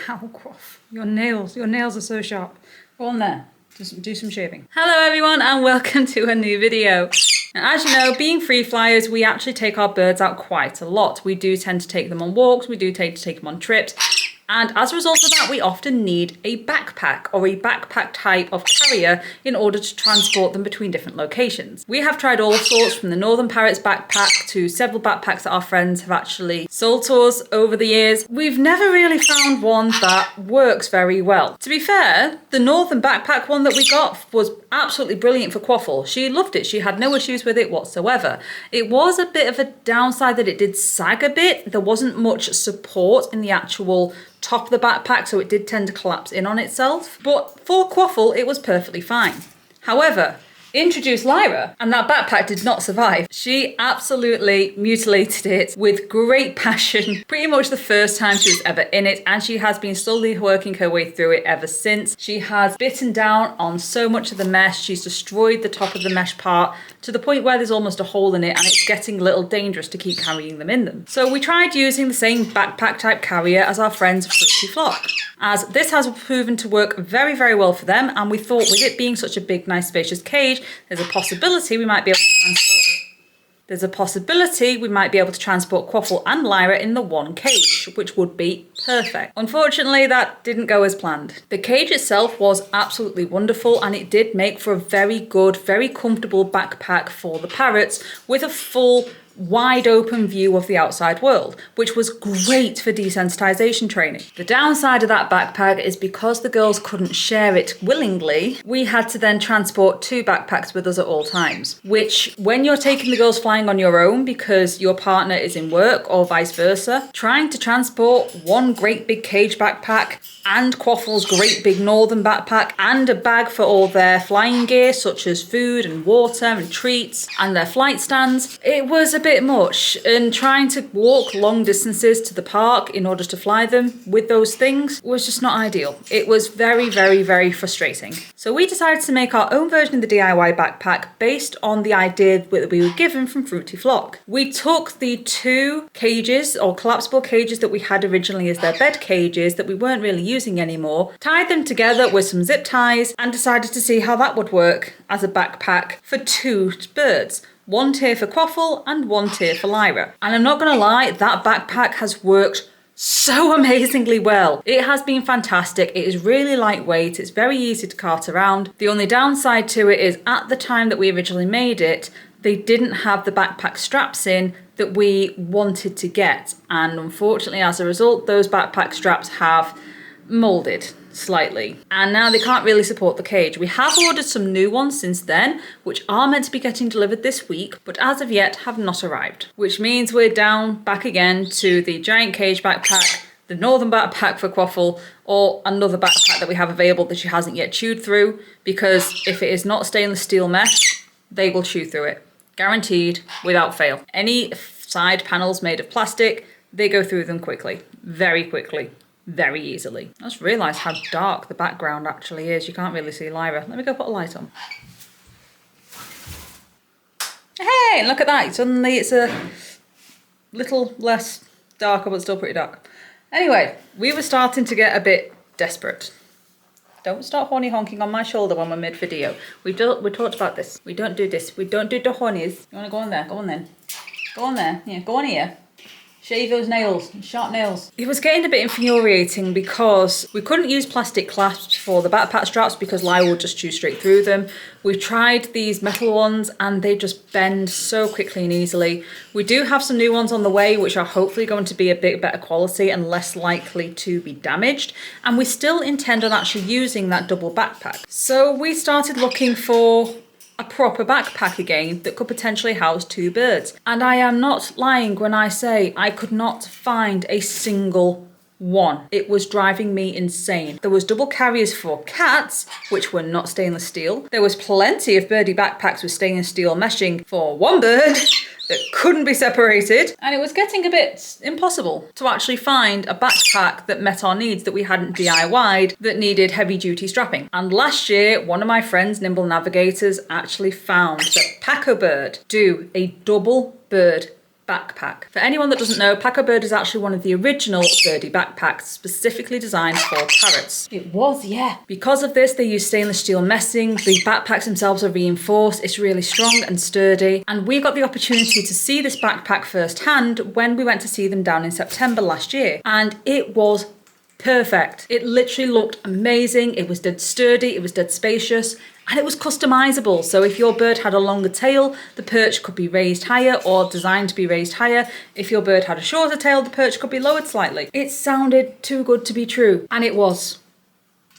Ow, Quaff. Your nails are so sharp. Go on there. Just do some shaving. Hello everyone and welcome to a new video. Now, as you know, being free flyers, we actually take our birds out quite a lot. We do tend to take them on walks, we do tend to take them on trips. And as a result of that, we often need a backpack or a backpack type of carrier in order to transport them between different locations. We have tried all sorts, from the Northern Parrots backpack to several backpacks that our friends have actually sold to us over the years. We've never really found one that works very well. To be fair, the Northern backpack one that we got was absolutely brilliant for Quaffle. She loved it. She had no issues with it whatsoever. It was a bit of a downside that it did sag a bit. There wasn't much support in the actual top of the backpack, so it did tend to collapse in on itself. But for Quaffle, it was perfectly fine. However, introduced Lyra, and that backpack did not survive. She absolutely mutilated it with great passion, pretty much the first time she was ever in it, and she has been slowly working her way through it ever since. She has bitten down on so much of the mesh, she's destroyed the top of the mesh part to the point where there's almost a hole in it and it's getting a little dangerous to keep carrying them in them. So we tried using the same backpack type carrier as our friends Fruity Flock, as this has proven to work very, very well for them, and we thought with it being such a big, nice, spacious cage, there's a possibility we might be able to transport Quaffle and Lyra in the one cage, which would be perfect. Unfortunately, that didn't go as planned. The cage itself was absolutely wonderful, and it did make for a very good, very comfortable backpack for the parrots with a full wide open view of the outside world, which was great for desensitization training. The downside of that backpack is because the girls couldn't share it willingly, we had to then transport two backpacks with us at all times, which when you're taking the girls flying on your own because your partner is in work or vice versa, trying to transport one great big cage backpack and Quaffle's great big Northern backpack and a bag for all their flying gear such as food and water and treats and their flight stands, it was a bit much, and trying to walk long distances to the park in order to fly them with those things was just not ideal. It was very, very, very frustrating. So we decided to make our own version of the DIY backpack based on the idea that we were given from Fruity Flock. We took the two cages or collapsible cages that we had originally as their bed cages that we weren't really using anymore, tied them together with some zip ties and decided to see how that would work as a backpack for two birds. One tier for Quaffle and one tier for Lyra. And I'm not gonna lie, that backpack has worked so amazingly well. It has been fantastic. It is really lightweight. It's very easy to cart around. The only downside to it is at the time that we originally made it, they didn't have the backpack straps in that we wanted to get. And unfortunately, as a result, those backpack straps have molded slightly, and now they can't really support the cage. We have ordered some new ones since then, which are meant to be getting delivered this week, but as of yet have not arrived, which means we're back again to the giant cage backpack, the Northern backpack for Quaffle, or another backpack that we have available that she hasn't yet chewed through, because if it is not stainless steel mesh, they will chew through it. Guaranteed, without fail. Any side panels made of plastic, they go through them quickly, very easily. I just realised how dark the background actually is. You can't really see Lyra. Let me go put a light on. Hey, look at that. Suddenly it's a little less darker, but still pretty dark. Anyway, we were starting to get a bit desperate. Don't start horny honking on my shoulder when we're mid-video. We talked about this. We don't do this. We don't do the hornies. You want to go on there? Go on then. Go on there. Yeah, go on here. Shave those nails, sharp nails. It was getting a bit infuriating because we couldn't use plastic clasps for the backpack straps because Lyra would just chew straight through them. We tried these metal ones and they just bend so quickly and easily. We do have some new ones on the way which are hopefully going to be a bit better quality and less likely to be damaged. And we still intend on actually using that double backpack. So we started looking for a proper backpack again that could potentially house two birds. And I am not lying when I say I could not find a single one. It was driving me insane. There was double carriers for cats, which were not stainless steel. There was plenty of birdie backpacks with stainless steel meshing for one bird that couldn't be separated. And it was getting a bit impossible to actually find a backpack that met our needs that we hadn't DIY'd that needed heavy duty strapping. And last year, one of my friends, Nimble Navigators, actually found that Pak'o'Bird do a double bird backpack. For anyone that doesn't know, Pak'o'Bird is actually one of the original birdie backpacks specifically designed for parrots. It was, yeah. Because of this, they use stainless steel messing. The backpacks themselves are reinforced. It's really strong and sturdy. And we got the opportunity to see this backpack firsthand when we went to see them down in September last year. And it was perfect. It literally looked amazing. It was dead sturdy. It was dead spacious. And it was customizable. So if your bird had a longer tail, the perch could be raised higher or designed to be raised higher. If your bird had a shorter tail, the perch could be lowered slightly. It sounded too good to be true. And it was.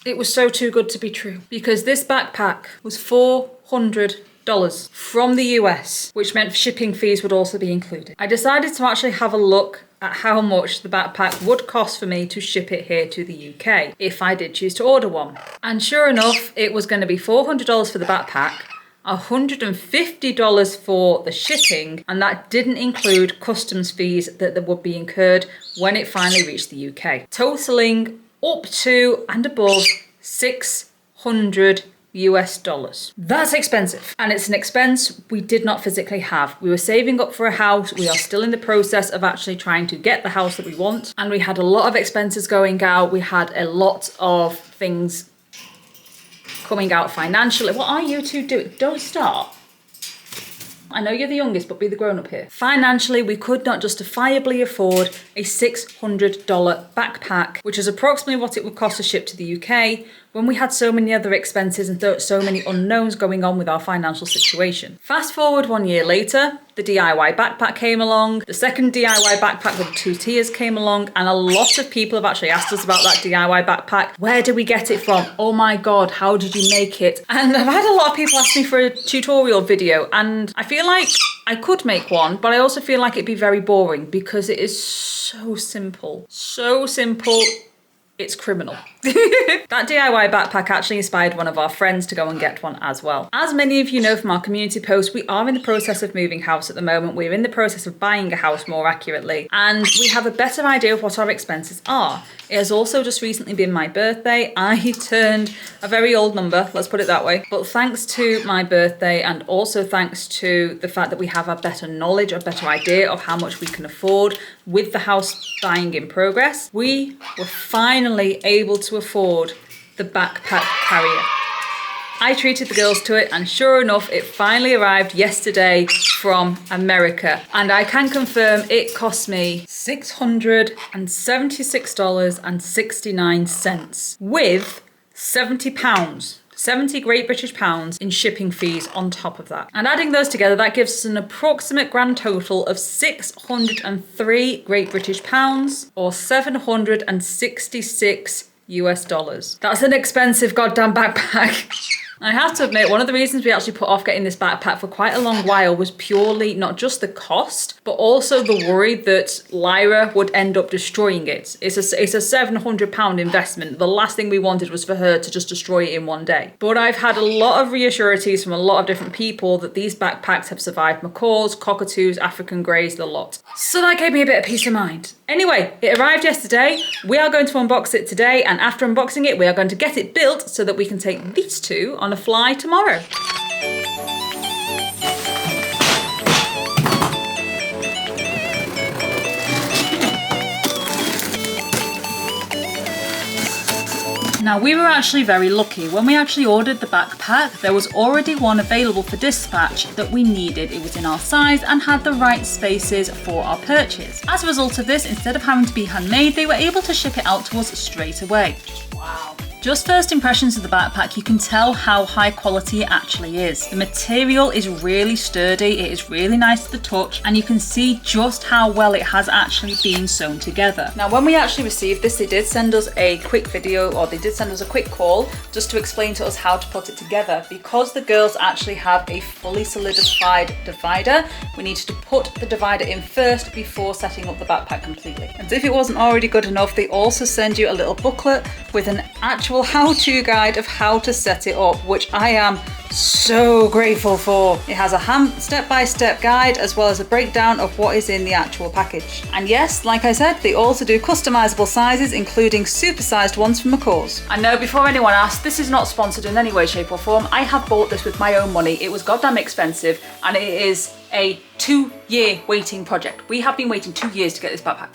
It was so too good to be true. Because this backpack was $400 from the US, which meant shipping fees would also be included. I decided to actually have a look at how much the backpack would cost for me to ship it here to the UK if I did choose to order one. And sure enough, it was going to be $400 for the backpack, $150 for the shipping, and that didn't include customs fees that would be incurred when it finally reached the UK, totaling up to and above $600 US. That's expensive, and it's an expense we did not physically have. We were saving up for a house. We are still in the process of actually trying to get the house that we want, and we had a lot of expenses going out. We had a lot of things coming out financially. What are you two doing? Don't start. I know you're the youngest, but be the grown-up here. Financially, we could not justifiably afford a $600 backpack, which is approximately what it would cost to ship to the UK, when we had so many other expenses and so many unknowns going on with our financial situation. Fast forward 1 year later, the DIY backpack came along, the second DIY backpack with 2 tiers came along, and a lot of people have actually asked us about that DIY backpack. Where did we get it from? Oh my God, how did you make it? And I've had a lot of people ask me for a tutorial video, and I feel like I could make one, but I also feel like it'd be very boring because it is so simple. So simple. It's criminal. That DIY backpack actually inspired one of our friends to go and get one as well. As many of you know from our community posts, we are in the process of moving house at the moment. We're in the process of buying a house more accurately, and we have a better idea of what our expenses are. It has also just recently been my birthday. I turned a very old number, let's put it that way. But thanks to my birthday, and also thanks to the fact that we have a better knowledge, a better idea of how much we can afford with the house buying in progress, we were finally able to afford the backpack carrier. I treated the girls to it, and sure enough, it finally arrived yesterday from America. And I can confirm it cost me $676.69 with £70. 70 Great British pounds in shipping fees on top of that. And adding those together, that gives us an approximate grand total of 603 Great British pounds or 766 US dollars. That's an expensive goddamn backpack. I have to admit, one of the reasons we actually put off getting this backpack for quite a long while was purely not just the cost, but also the worry that Lyra would end up destroying it. It's a £700 investment. The last thing we wanted was for her to just destroy it in one day. But I've had a lot of reassurances from a lot of different people that these backpacks have survived macaws, cockatoos, African greys, the lot. So that gave me a bit of peace of mind. Anyway, it arrived yesterday. We are going to unbox it today, and after unboxing it, we are going to get it built so that we can take these two on a fly tomorrow. Now, we were actually very lucky. When we actually ordered the backpack, there was already one available for dispatch that we needed. It was in our size and had the right spaces for our purchase. As a result of this, instead of having to be handmade, they were able to ship it out to us straight away. Wow. Just first impressions of the backpack, you can tell how high quality it actually is. The material is really sturdy, it is really nice to the touch, and you can see just how well it has actually been sewn together. Now, when we actually received this, they did send us a quick video, or they did send us a quick call just to explain to us how to put it together. Because the girls actually have a fully solidified divider, we needed to put the divider in first before setting up the backpack completely. And if it wasn't already good enough, they also send you a little booklet with an actual how-to guide of how to set it up, which I am so grateful for. It has a step-by-step guide as well as a breakdown of what is in the actual package. And yes, like I said, they also do customizable sizes, including super-sized ones for macaws. I know, before anyone asks, this is not sponsored in any way, shape or form. I have bought this with my own money. It was goddamn expensive, and it is a 2-year waiting project. We have been waiting 2 years to get this backpack.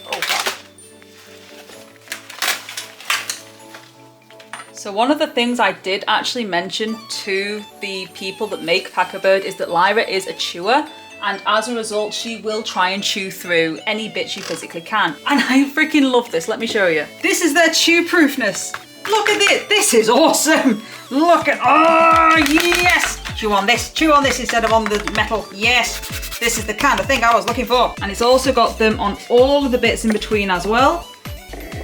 Oh God. So one of the things I did actually mention to the people that make Pak'o'Bird is that Lyra is a chewer, and as a result she will try and chew through any bit she physically can. And I freaking love this, let me show you. This is their chew proofness. Look at this, this is awesome. Look at, oh yes! Chew on this instead of on the metal, yes! This is the kind of thing I was looking for. And it's also got them on all of the bits in between as well.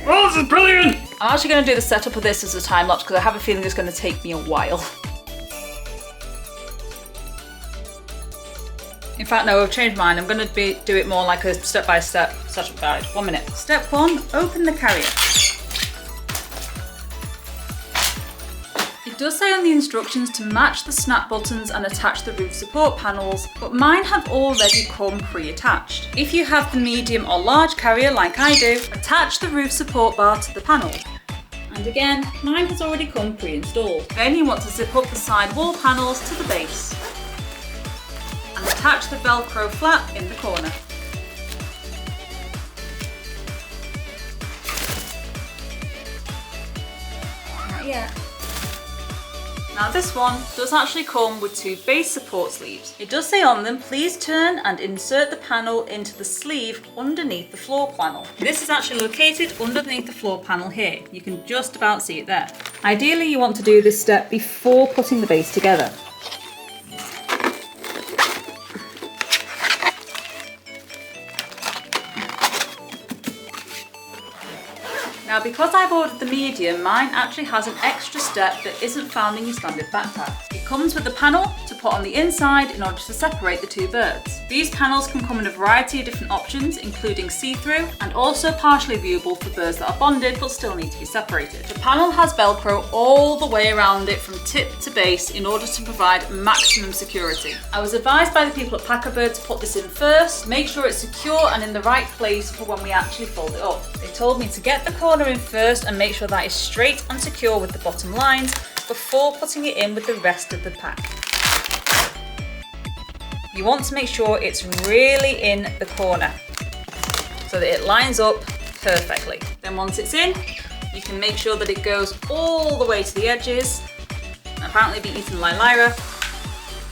Oh, this is brilliant! I'm actually going to do the setup of this as a time lapse because I have a feeling it's going to take me a while. In fact, no, I've changed mine. I'm going to do it more like a step-by-step setup guide. 1 minute. Step 1, open the carrier. It does say on the instructions to match the snap buttons and attach the roof support panels, but mine have already come pre-attached. If you have the medium or large carrier like I do, attach the roof support bar to the panel. And again, mine has already come pre-installed. Then you want to zip up the side wall panels to the base and attach the Velcro flap in the corner. Not yet. Now this one does actually come with 2 base support sleeves. It does say on them, please turn and insert the panel into the sleeve underneath the floor panel. This is actually located underneath the floor panel here. You can just about see it there. Ideally you want to do this step before putting the base together. Now because I've ordered the medium, mine actually has an extra step that isn't found in your standard backpack. It comes with a panel to put on the inside in order to separate the 2 birds. These panels can come in a variety of different options, including see-through and also partially viewable for birds that are bonded but still need to be separated. The panel has Velcro all the way around it from tip to base in order to provide maximum security. I was advised by the people at Pak'o'Bird to put this in first, make sure it's secure and in the right place for when we actually fold it up. They told me to get the corner in first and make sure that is straight and secure with the bottom lines before putting it in with the rest of the pack. You want to make sure it's really in the corner so that it lines up perfectly. Then once it's in, you can make sure that it goes all the way to the edges, and apparently be eaten like Lyra,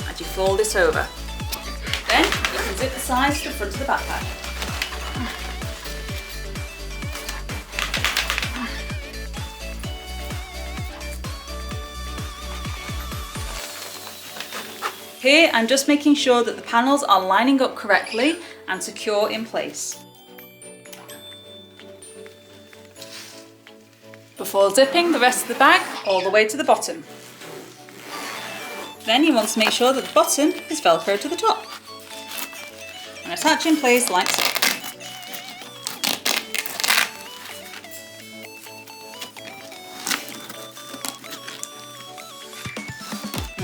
as you fold this over. Then you can zip the sides to the front of the backpack. Here, I'm just making sure that the panels are lining up correctly and secure in place. Before zipping the rest of the bag all the way to the bottom. Then you want to make sure that the bottom is Velcro to the top. And attach in place like so.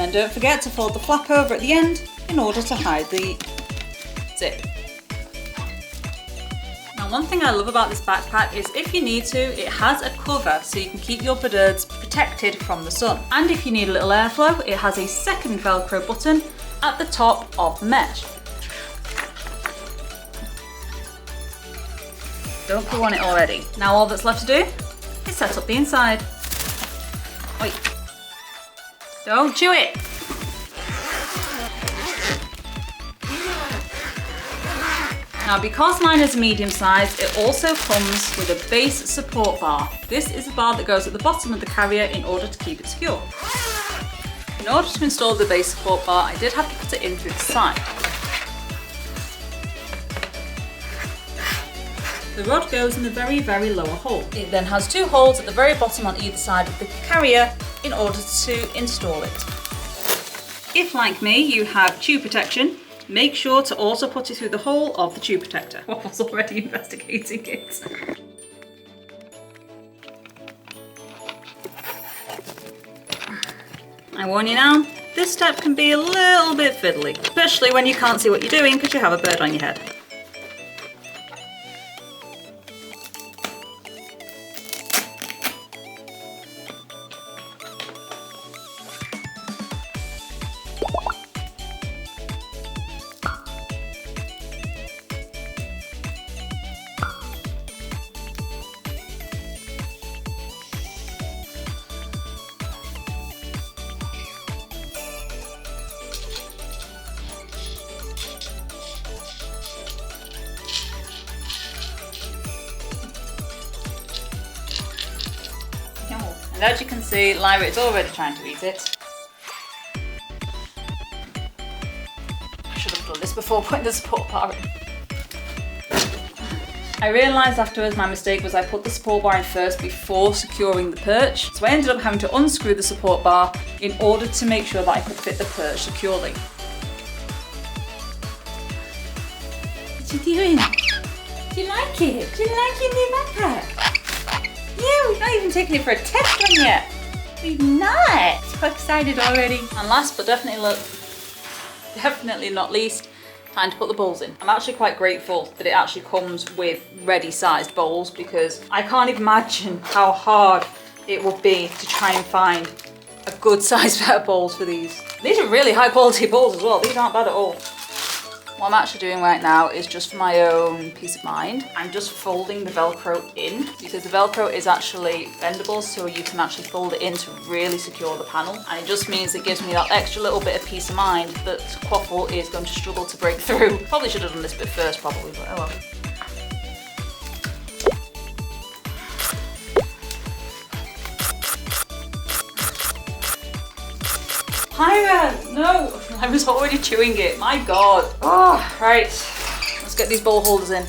And then don't forget to fold the flap over at the end in order to hide the zip. Now one thing I love about this backpack is if you need to, it has a cover so you can keep your birds protected from the sun. And if you need a little airflow, it has a second Velcro button at the top of the mesh. Don't pull on it already. Now all that's left to do is set up the inside. Wait. Don't chew it! Now because mine is medium size, it also comes with a base support bar. This is a bar that goes at the bottom of the carrier in order to keep it secure. In order to install the base support bar, I did have to put it in through the side. The rod goes in the very, very lower hole. It then has 2 holes at the very bottom on either side of the carrier in order to install it. If, like me, you have tube protection, make sure to also put it through the hole of the tube protector. I was already investigating it. I warn you now, this step can be a little bit fiddly, especially when you can't see what you're doing because you have a bird on your head. And as you can see, Lyra is already trying to eat it. I should have done this before putting the support bar in. I realised afterwards my mistake was I put the support bar in first before securing the perch. So I ended up having to unscrew the support bar in order to make sure that I could fit the perch securely. What are you doing? Do you like it? Do you like your new backpack? Yeah, we've not even taken it for a test run yet. We've not. So excited already. And last but definitely not least, time to put the bowls in. I'm actually quite grateful that it actually comes with ready sized bowls because I can't imagine how hard it would be to try and find a good sized pair of bowls for these. These are really high quality bowls as well. These aren't bad at all. What I'm actually doing right now is just for my own peace of mind. I'm just folding the Velcro in because the Velcro is actually bendable, so you can actually fold it in to really secure the panel. And it just means it gives me that extra little bit of peace of mind that Quaffle is going to struggle to break through. Probably should have done this bit first probably, but oh well. Lyra, no! I was already chewing it, my god. Oh, right, let's get these bowl holders in.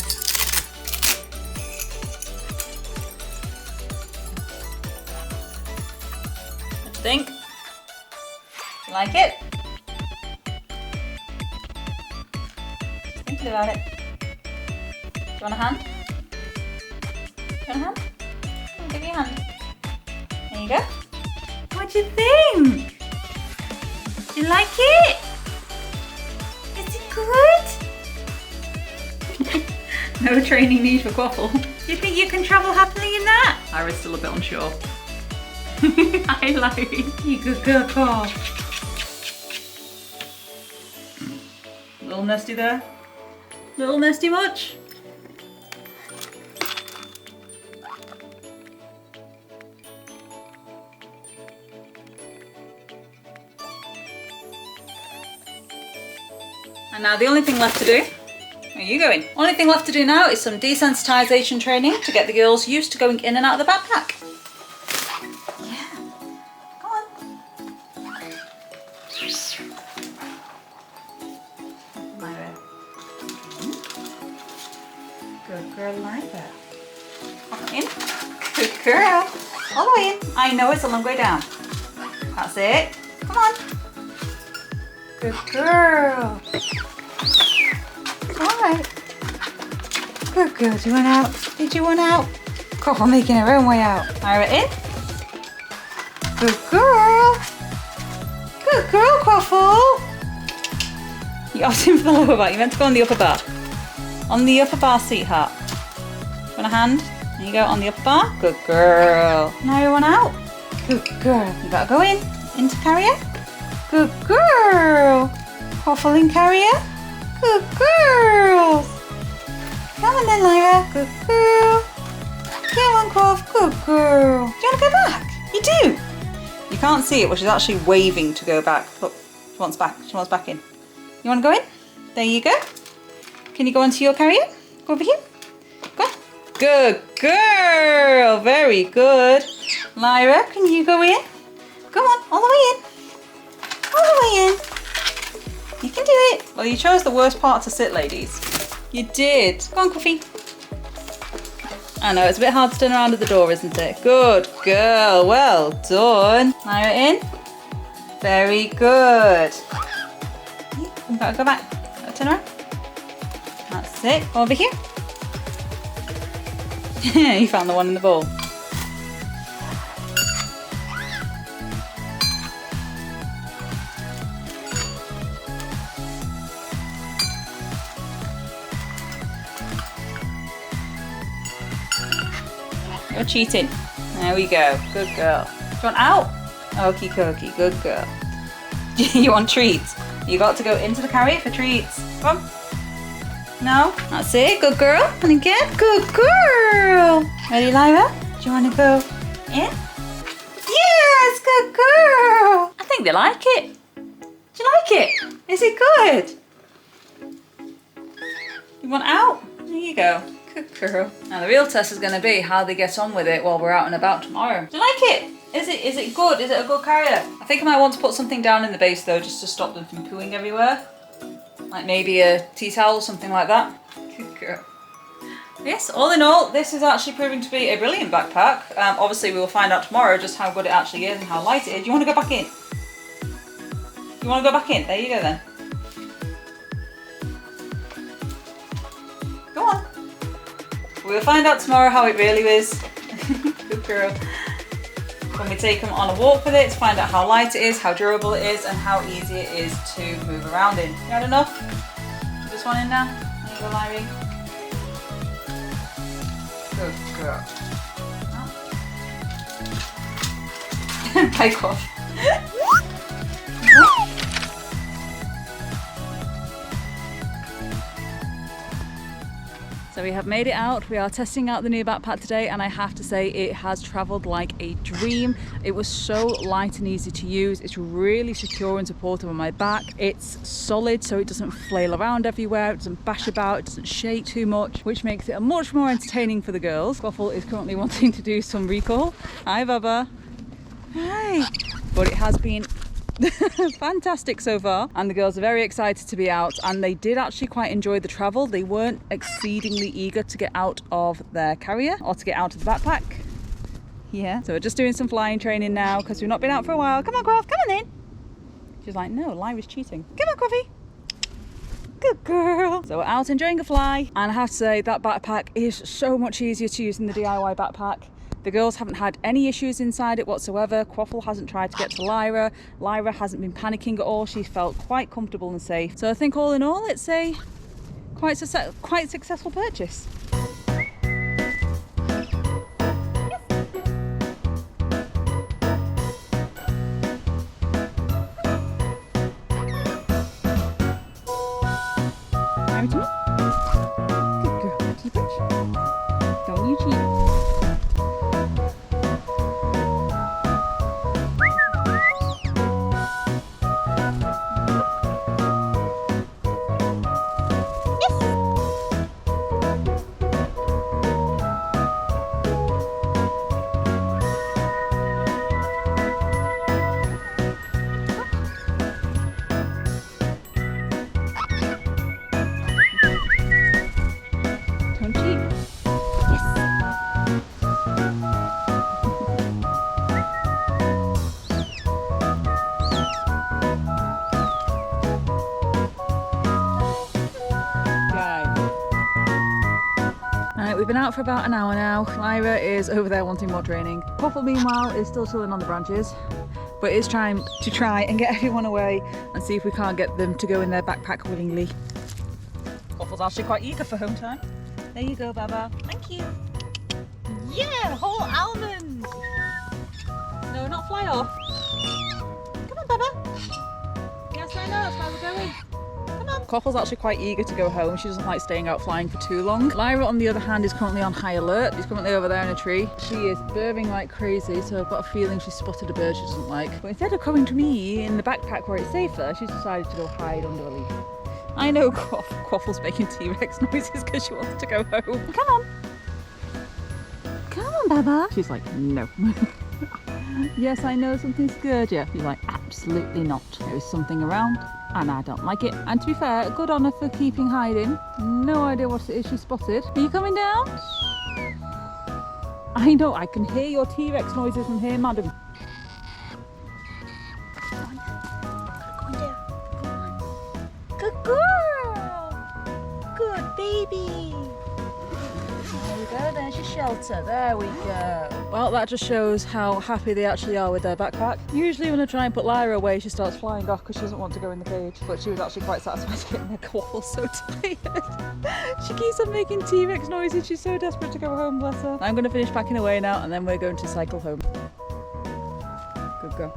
What do you think? You like it? Just thinking about it. Do you want a hand? Do you want a hand? I'll give you a hand. There you go. What do you think? Do you like it? Is it good? No training need for Quaffle. Do you think you can travel happily in that? Ira's still a bit unsure. I like it. You good girl, Quaff. Little nesty there. Little nesty much. And now the only thing left to do, where are you going? Only thing left to do now is some desensitization training to get the girls used to going in and out of the backpack. Yeah, go on. Lyra. Good girl, Lyra. Come in. Good girl. All the way in. I know it's a long way down. That's it. Come on. Good girl. Alright. Good girl. Do you want out? Did you want out? Quaffle making her own way out. Lyra in. Good girl. Good girl, Quaffle. You opted for the lower bar. You meant to go on the upper bar. On the upper bar, sweetheart. Want a hand? There you go, on the upper bar. Good girl. Now you want out? Good girl. You gotta go in. Into carrier. Good girl. Quaffle in carrier. Good girl. Come on then, Lyra. Good girl. Come on, Quaff. Good girl. Do you want to go back? You do. You can't see it, but she's actually waving to go back. Look, she wants back. She wants back in. You want to go in? There you go. Can you go onto your carrier? Go over here. Go on. Good girl. Very good. Lyra, can you go in? Come on, all the way in. All the way in. You can do it. Well, you chose the worst part to sit, ladies. You did. Go on, Coffee. I know, it's a bit hard to turn around at the door, isn't it? Good girl. Well done. Lyra in. Very good. You gotta go back. Gotta turn around. That's it. Go over here. You found the one in the bowl. You're cheating. There we go. Good girl. Do you want out? Okie dokie. Good girl. You want treats? You got to go into the carrier for treats. Come on. No? That's it. Good girl. And again. Good girl. Ready, Lyra? Do you want to go in? Yes. Good girl. I think they like it. Do you like it? Is it good? You want out? There you go. Good girl. Now the real test is going to be how they get on with it while we're out and about tomorrow. Do you like it? Is it good? Is it a good carrier? I think I might want to put something down in the base though, just to stop them from pooing everywhere. Like maybe a tea towel or something like that. Good girl. Yes, all in all, this is actually proving to be a brilliant backpack. Obviously, we will find out tomorrow just how good it actually is and how light it is. You want to go back in? You want to go back in? There you go then. Go on. We'll find out tomorrow how it really is. Good girl. When we take them on a walk with it to find out how light it is, how durable it is, and how easy it is to move around in. You had enough? Put this one in now. There you go, Lyrie. Good girl. Oh. Bike off. So we have made it out. We are testing out the new backpack today, and I have to say it has travelled like a dream. It was so light and easy to use. It's really secure and supportive on my back. It's solid, so it doesn't flail around everywhere. It doesn't bash about. It doesn't shake too much, which makes it much more entertaining for the girls. Quaffle is currently wanting to do some recall. Hi, Baba. Hi. But it has been fantastic so far, and the girls are very excited to be out, and they did actually quite enjoy the travel. They weren't exceedingly eager to get out of their carrier or to get out of the backpack. Yeah, so we're just doing some flying training now because we've not been out for a while. Come on, Quaff, come on in. She's like, no, Lyrie's cheating. Come on, Quaffy. Good girl. So we're out enjoying a fly, and I have to say that backpack is so much easier to use than the DIY backpack. The girls haven't had any issues inside it whatsoever. Quaffle hasn't tried to get to Lyra. Lyra hasn't been panicking at all. She's felt quite comfortable and safe. So I think all in all, it's a quite successful purchase. Good girl, T-Bitch. Don't you cheat. We've been out for about an hour now. Lyra is over there wanting more training. Quaffle, meanwhile, is still chilling on the branches, but is trying to and get everyone away and see if we can't get them to go in their backpack willingly. Quaffle's actually quite eager for home time. There you go, Baba. Thank you. Yeah, whole almond. No, not fly off. Come on, Baba. Yes, I know, that's why we're going. Quaffle's actually quite eager to go home. She doesn't like staying out flying for too long. Lyra, on the other hand, is currently on high alert. She's currently over there in a tree. She is burrowing like crazy, so I've got a feeling she's spotted a bird she doesn't like. But instead of coming to me in the backpack where it's safer, she's decided to go hide under a leaf. I know Quaffle's making T-Rex noises because she wants to go home. Come on. Come on, Baba. She's like, no. Yes, I know something scared you. You're like, absolutely not. There is something around and I don't like it. And to be fair, good on her for keeping hiding. No idea what it is she spotted. Are you coming down? I know, I can hear your T-Rex noises from here, madam. Come on down. Come on. Good girl. Good baby. There we go, there's your shelter. There we go. Well, that just shows how happy they actually are with their backpack. Usually when I try and put Lyra away, she starts flying off because she doesn't want to go in the cage. But she was actually quite satisfied getting her Quaffle so tired. She keeps on making T-Rex noises. She's so desperate to go home, bless her. I'm going to finish packing away now, and then we're going to cycle home. Good girl.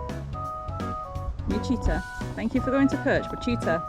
You cheetah. Thank you for going to perch, but cheetah.